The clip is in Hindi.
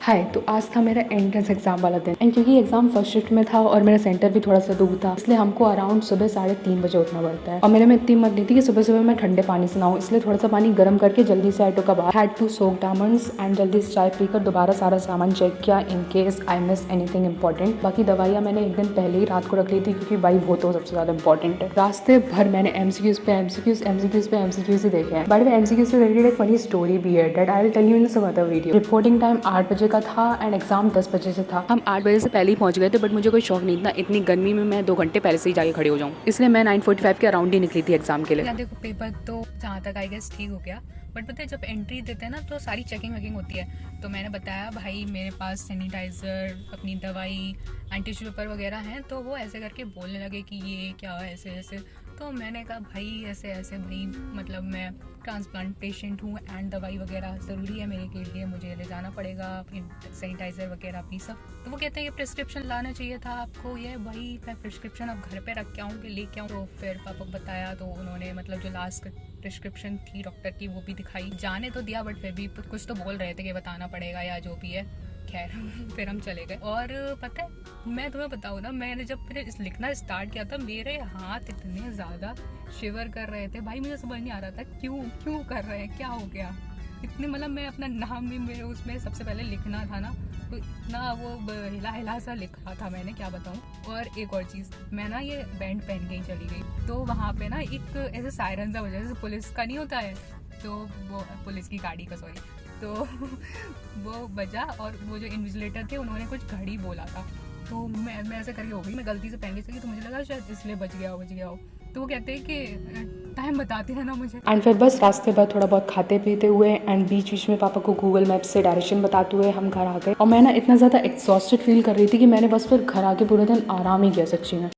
हाय, तो आज था मेरा एंट्रेंस एग्ज़ाम वाला दिन एंड क्योंकि एग्ज़ाम फर्स्ट शिफ्ट में था और मेरा सेंटर भी थोड़ा सा दूर था, इसलिए हमको अराउंड सुबह 3:30 बजे उठना पड़ता है। और मेरे में इतनी हिम्मत नहीं थी कि सुबह सुबह मैं ठंडे पानी से नहाऊं, इसलिए थोड़ा सा पानी गर्म करके जल्दी से I took a bath, had to soak diamonds and जल्दी से चाय पीकर दोबारा सारा सामान चेक किया in case I miss anything important. बाकी दवाइयाँ मैंने एक दिन पहले ही रात को रख ली थी क्योंकि भाई वो तो सबसे ज़्यादा इंपॉर्टेंट है। रास्ते भर मैंने एमसीक्यूज़ पे एमसीक्यूज़ ही देखे हैं। बट वे एमसीक्यूज़ से रिलेटेड एक फनी स्टोरी भी है that I will tell you in some other video. Reporting time 8 बजे का था एंड एग्जाम 10 बजे से था। हम 8 बजे से पहले ही पहुंच गए थे, बट मुझे कोई शौक नहीं था इतनी गर्मी में मैं 2 घंटे पहले से ही जाके खड़े हो जाऊं, इसलिए मैं 9:45 के अराउंड ही निकली थी एग्जाम के लिए। या देखो, पेपर तो जहाँ तक आई गेस ठीक हो गया, बट पता है जब एंट्री देते हैं ना तो सारी चेकिंग वेकिंग होती है। तो मैंने बताया भाई मेरे पास सैनिटाइज़र, अपनी दवाई, एंटी पेपर वगैरह हैं। तो वो ऐसे करके बोलने लगे कि ये क्या ऐसे ऐसे। तो मैंने कहा भाई ऐसे ऐसे भाई, मतलब मैं ट्रांसप्लांट पेशेंट हूँ एंड दवाई वगैरह ज़रूरी है मेरे के लिए, मुझे ले जाना पड़ेगा सैनिटाइज़र वगैरह अपनी सब। तो वो कहते हैं कि प्रिस्क्रिप्शन लाना चाहिए था आपको। ये भाई मैं प्रिस्क्रिप्शन अब घर पे रख के आऊँ कि लेके आऊँ? तो फिर पापा को बताया तो उन्होंने मतलब जो लास्ट प्रिस्क्रिप्शन थी डॉक्टर की वो भी दिखाई, जाने तो दिया, बट फिर भी कुछ तो बोल रहे थे कि बताना पड़ेगा या जो भी है। खैर फिर हम चले गए। और पता है मैं तुम्हें बताऊँ ना, मैंने जब फिर लिखना स्टार्ट किया था मेरे हाथ इतने ज़्यादा शिवर कर रहे थे भाई, मुझे समझ नहीं आ रहा था क्यों कर रहे हैं, क्या हो गया इतने। मतलब मैं अपना नाम भी मेरे उसमें सबसे पहले लिखना था ना, तो इतना वो हिला सा लिखा था मैंने, क्या बताऊँ। और एक और चीज़, मैं ना ये बैंड पहन के ही चली गई, तो वहाँ पे ना एक ऐसे सायरन सा बजा जैसे पुलिस का नहीं होता है, तो वो पुलिस की गाड़ी का सॉरी, तो वो बजा और वो जो इन्विजिलेटर थे उन्होंने कुछ घड़ी बोला था। तो मैं ऐसे करके हो गई, मैं गलती से पहन के चली, तो मुझे लगा शायद इसलिए बच गया हो। तो वो कहते हैं कि टाइम बताते हैं ना मुझे। एंड फिर बस रास्ते भर थोड़ा बहुत खाते पीते हुए एंड बीच बीच में पापा को गूगल मैप से डायरेक्शन बताते हुए हम घर आ गए। और मैं ना इतना ज़्यादा एग्जॉस्टेड फील कर रही थी कि मैंने बस फिर घर आके पूरे दिन आराम ही किया सच्ची में।